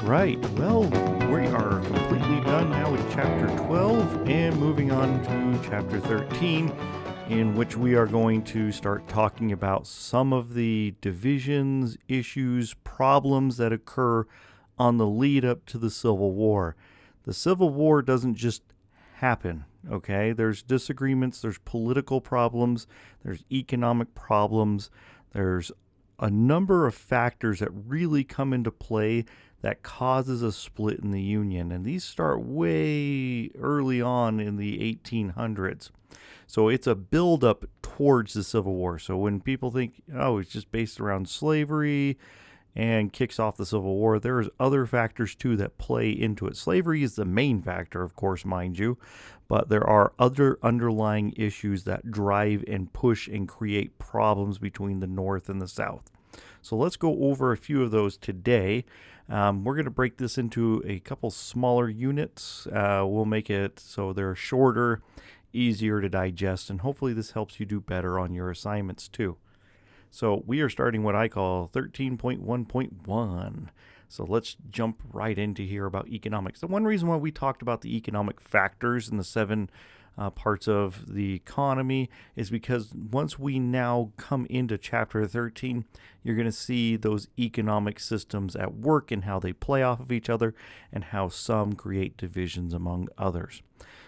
right. Well, we are completely done now with chapter 12 and moving on to chapter 13, in which we are going to start talking about some of the divisions, issues, problems that occur on the lead up to the Civil War. The Civil War doesn't just happen, okay? There's disagreements, there's political problems, there's economic problems, there's a number of factors that really come into play that causes a split in the Union. And these start way early on in the 1800s. So it's a build-up towards the Civil War. So when people think, oh, it's just based around slavery and kicks off the Civil War, there's other factors too that play into it. Slavery is the main factor, of course, mind you, but there are other underlying issues that drive and push and create problems between the North and the South. So let's go over a few of those today. We're going to break this into a couple smaller units. We'll make it so they're shorter, easier to digest, and hopefully this helps you do better on your assignments too. So we are starting what I call 13.1.1. So let's jump right into here about economics. The one reason why we talked about the economic factors in the seven parts of the economy is because once we now come into chapter 13, you're going to see those economic systems at work and how they play off of each other and how some create divisions among others.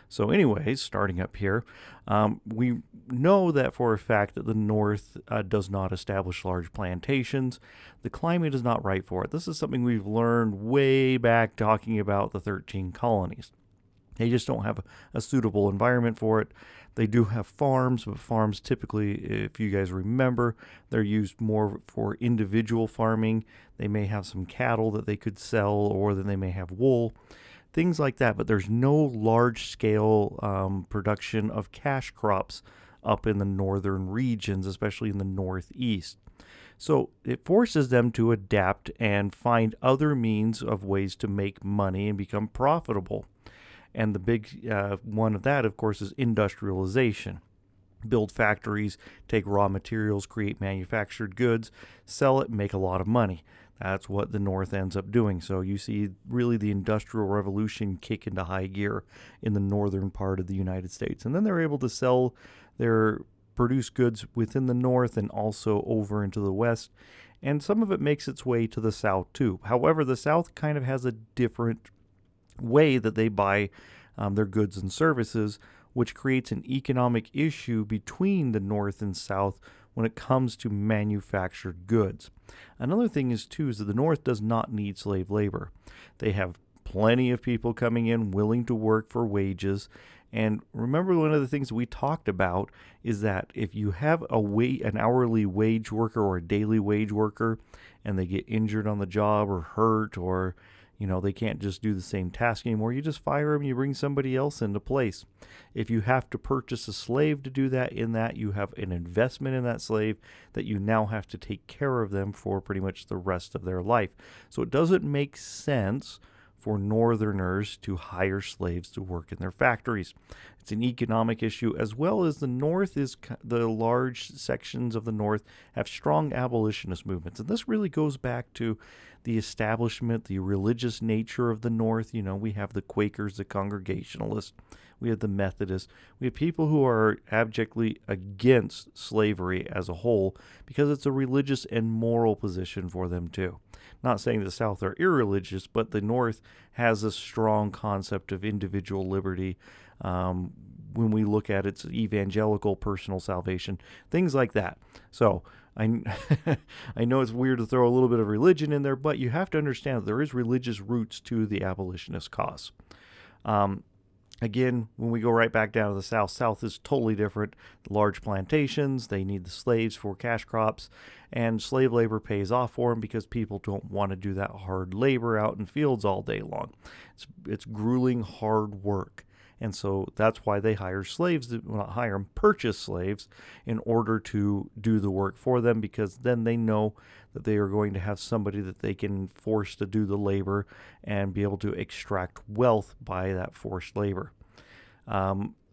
So anyways, starting up here, we know that for a fact that the North does not establish large plantations. The climate is not right for it. This is something we've learned way back talking about the 13 colonies. They just don't have a suitable environment for it. They do have farms, but farms typically, if you guys remember, they're used more for individual farming. They may have some cattle that they could sell, or then they may have wool, things like that. But there's no large-scale production of cash crops up in the northern regions, especially in the northeast. So it forces them to adapt and find other means of ways to make money and become profitable. And the big one of that, of course, is industrialization. Build factories, take raw materials, create manufactured goods, sell it, make a lot of money. That's what the North ends up doing. So you see really the Industrial Revolution kick into high gear in the northern part of the United States. And then they're able to sell their produced goods within the North and also over into the West. And some of it makes its way to the South too. However, the South kind of has a different way that they buy their goods and services, which creates an economic issue between the North and South when it comes to manufactured goods. Another thing is that the North does not need slave labor. They have plenty of people coming in willing to work for wages. And remember, one of the things we talked about is that if you have an hourly wage worker or a daily wage worker and they get injured on the job or hurt, or they can't just do the same task anymore, you just fire them, you bring somebody else into place. If you have to purchase a slave to do that, you have an investment in that slave that you now have to take care of them for pretty much the rest of their life. So it doesn't make sense for Northerners to hire slaves to work in their factories. It's an economic issue, as well as the large sections of the North have strong abolitionist movements. And this really goes back to the establishment, the religious nature of the North. We have the Quakers, the Congregationalists, we have the Methodists, we have people who are abjectly against slavery as a whole because it's a religious and moral position for them too. Not saying the South are irreligious, but the North has a strong concept of individual liberty. When we look at its evangelical personal salvation, things like that. So I know it's weird to throw a little bit of religion in there, but you have to understand that there is religious roots to the abolitionist cause. Again, when we go right back down to the South is totally different. Large plantations, they need the slaves for cash crops, and slave labor pays off for them because people don't want to do that hard labor out in fields all day long. It's grueling, hard work. And so that's why they hire slaves, purchase slaves in order to do the work for them, because then they know that they are going to have somebody that they can force to do the labor and be able to extract wealth by that forced labor.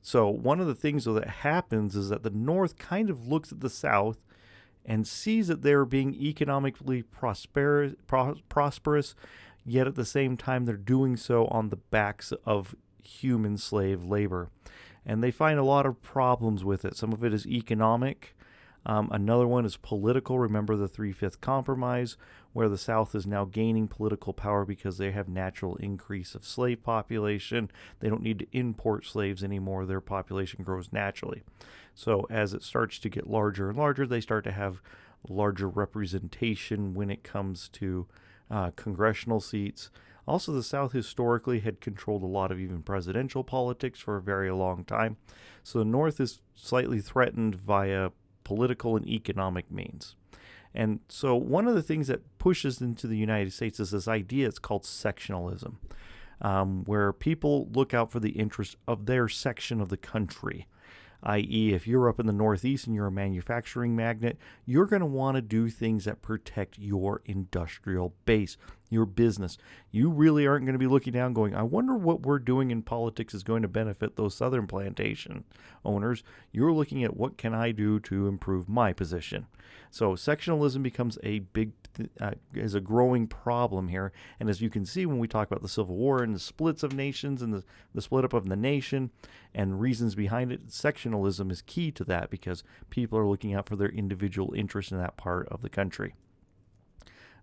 So one of the things that happens is that the North kind of looks at the South and sees that they're being economically prosperous, yet at the same time they're doing so on the backs of human slave labor. And they find a lot of problems with it. Some of it is economic. Another one is political. Remember the Three-Fifth Compromise, where the South is now gaining political power because they have natural increase of slave population. They don't need to import slaves anymore. Their population grows naturally. So as it starts to get larger and larger, they start to have larger representation when it comes to congressional seats. Also, the South historically had controlled a lot of even presidential politics for a very long time. So the North is slightly threatened via political and economic means. And so one of the things that pushes into the United States is this idea, it's called sectionalism, where people look out for the interests of their section of the country. I.e., if you're up in the Northeast and you're a manufacturing magnate, you're going to want to do things that protect your industrial base, your business. You really aren't going to be looking down going, I wonder what we're doing in politics is going to benefit those southern plantation owners. You're looking at what can I do to improve my position. So sectionalism becomes a is a growing problem here. And as you can see when we talk about the Civil War and the splits of nations and the split up of the nation and reasons behind it, sectionalism is key to that because people are looking out for their individual interests in that part of the country.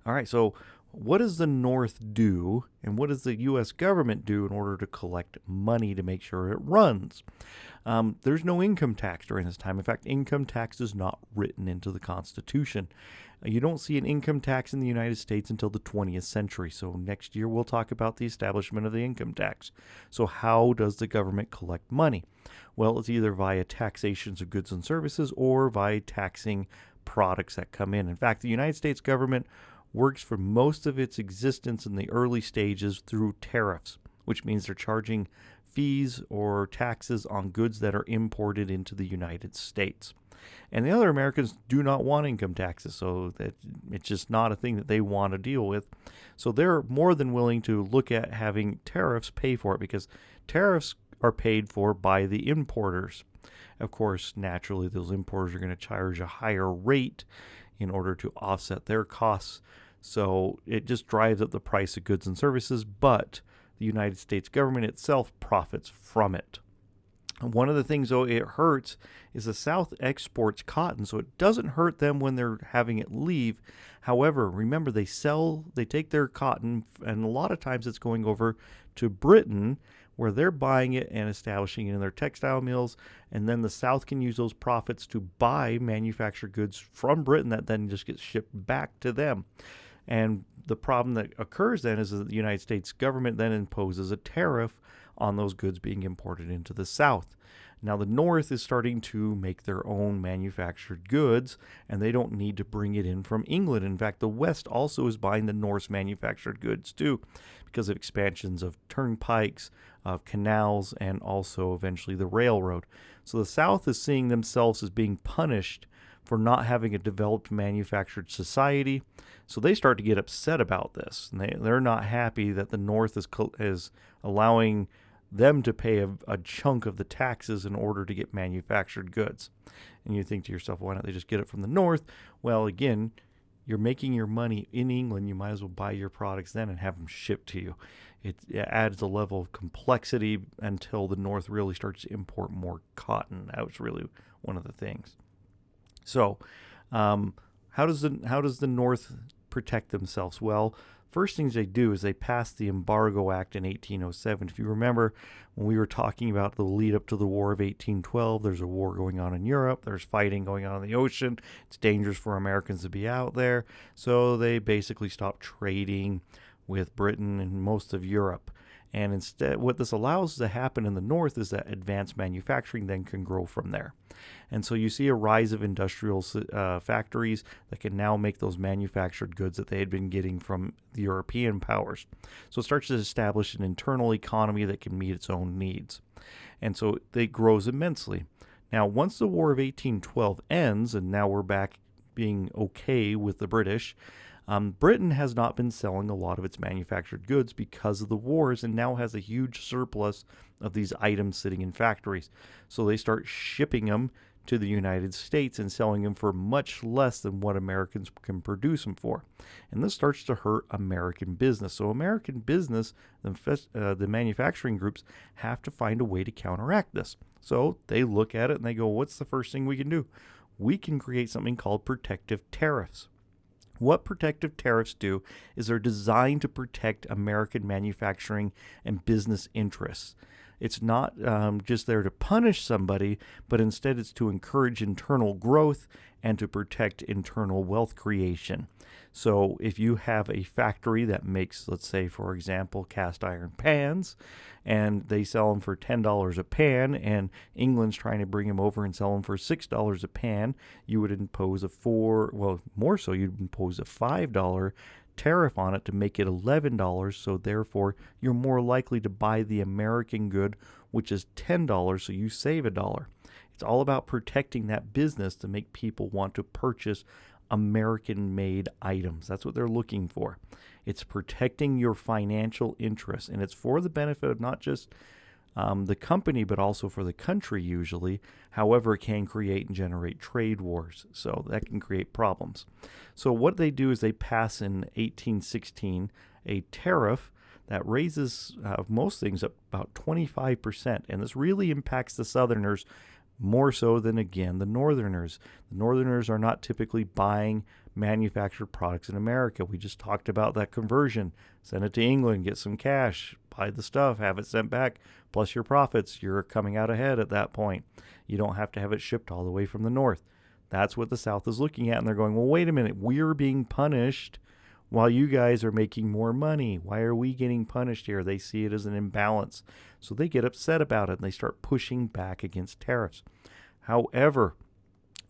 All right, so what does the North do and what does the U.S. government do in order to collect money to make sure it runs? There's no income tax during this time. In fact, income tax is not written into the Constitution. You don't see an income tax in the United States until the 20th century. So next year we'll talk about the establishment of the income tax. So how does the government collect money? Well, it's either via taxations of goods and services or via taxing products that come in. In fact, the United States government works for most of its existence in the early stages through tariffs, which means they're charging fees or taxes on goods that are imported into the United States. And the other Americans do not want income taxes, so that it's just not a thing that they want to deal with. So they're more than willing to look at having tariffs pay for it because tariffs are paid for by the importers. Of course, naturally, those importers are going to charge a higher rate in order to offset their costs. So it just drives up the price of goods and services, but the United States government itself profits from it. One of the things, though, it hurts is the South exports cotton, so it doesn't hurt them when they're having it leave. However, remember, they take their cotton, and a lot of times it's going over to Britain, where they're buying it and establishing it in their textile mills, and then the South can use those profits to buy manufactured goods from Britain that then just gets shipped back to them. And the problem that occurs then is that the United States government then imposes a tariff on those goods being imported into the South. Now the North is starting to make their own manufactured goods, and they don't need to bring it in from England. In fact, the West also is buying the North's manufactured goods too, because of expansions of turnpikes, of canals, and also eventually the railroad. So the South is seeing themselves as being punished for not having a developed manufactured society. So they start to get upset about this. And they're not happy that the North is allowing them to pay a chunk of the taxes in order to get manufactured goods. And you think to yourself, why don't they just get it from the North? Well, again, you're making your money in England. You might as well buy your products then and have them shipped to you. It adds a level of complexity until the North really starts to import more cotton. That was really one of the things. So, how does the North protect themselves? Well, first things they do is they pass the Embargo Act in 1807. If you remember, when we were talking about the lead up to the War of 1812, there's a war going on in Europe. There's fighting going on in the ocean. It's dangerous for Americans to be out there. So they basically stopped trading with Britain and most of Europe. And instead, what this allows to happen in the North is that advanced manufacturing then can grow from there. And so you see a rise of industrial factories that can now make those manufactured goods that they had been getting from the European powers. So it starts to establish an internal economy that can meet its own needs. And so it grows immensely. Now, once the War of 1812 ends, and now we're back being okay with the British, Britain has not been selling a lot of its manufactured goods because of the wars and now has a huge surplus of these items sitting in factories. So they start shipping them to the United States and selling them for much less than what Americans can produce them for. And this starts to hurt American business. So American business, the manufacturing groups, have to find a way to counteract this. So they look at it and they go, what's the first thing we can do? We can create something called protective tariffs. What protective tariffs do is they're designed to protect American manufacturing and business interests. It's not just there to punish somebody, but instead it's to encourage internal growth and to protect internal wealth creation. So if you have a factory that makes, let's say, for example, cast iron pans, and they sell them for $10 a pan, and England's trying to bring them over and sell them for $6 a pan, you would impose you'd impose a $5 tariff on it to make it $11, so therefore you're more likely to buy the American good, which is $10, so you save $1. It's all about protecting that business to make people want to purchase American-made items. That's what they're looking for. It's protecting your financial interests, and it's for the benefit of not just the company, but also for the country usually. However, it can create and generate trade wars, so that can create problems. So what they do is they pass in 1816 a tariff that raises most things up about 25%, and this really impacts the Southerners more so than, again, the Northerners. The Northerners are not typically buying manufactured products in America. We just talked about that conversion. Send it to England, get some cash, buy the stuff, have it sent back, plus your profits. You're coming out ahead at that point. You don't have to have it shipped all the way from the North. That's what the South is looking at, and they're going, well, wait a minute, we're being punished while you guys are making more money. Why are we getting punished here? They see it as an imbalance. So they get upset about it and they start pushing back against tariffs. However,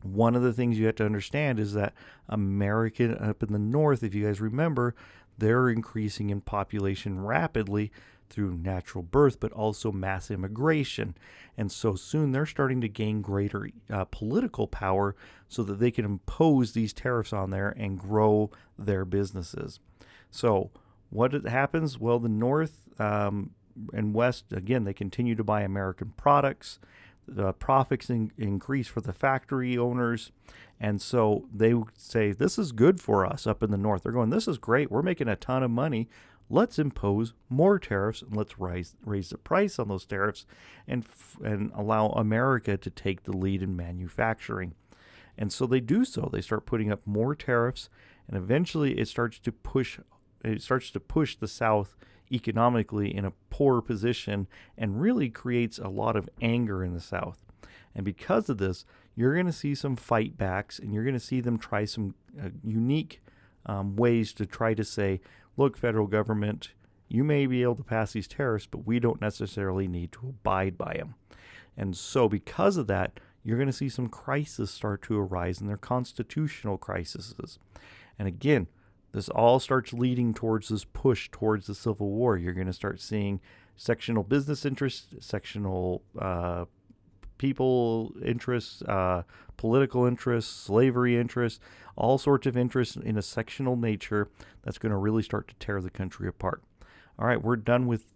one of the things you have to understand is that America up in the North, if you guys remember, they're increasing in population rapidly through natural birth, but also mass immigration. And so soon they're starting to gain greater political power so that they can impose these tariffs on there and grow their businesses. So what happens? Well, the North and West, again, they continue to buy American products. The profits increase for the factory owners. And so they say, this is good for us up in the North. They're going, this is great. We're making a ton of money. Let's impose more tariffs and let's raise the price on those tariffs and allow America to take the lead in manufacturing. And so they do so. They start putting up more tariffs, and eventually it starts to push the South economically in a poor position and really creates a lot of anger in the South. And because of this, you're going to see some fight backs, and you're going to see them try some unique ways to try to say, look, federal government, you may be able to pass these tariffs, but we don't necessarily need to abide by them. And so because of that, you're going to see some crises start to arise, and they're constitutional crises. And again, this all starts leading towards this push towards the Civil War. You're going to start seeing sectional business interests, sectional people interests, political interests, slavery interests, all sorts of interests in a sectional nature that's going to really start to tear the country apart. All right, we're done with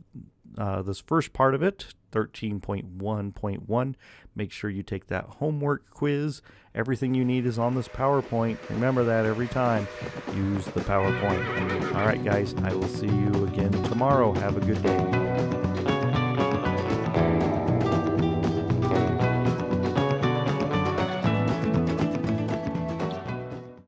this first part of it, 13.1.1. Make sure you take that homework quiz. Everything you need is on this PowerPoint. Remember that every time. Use the PowerPoint. All right, guys, I will see you again tomorrow. Have a good day.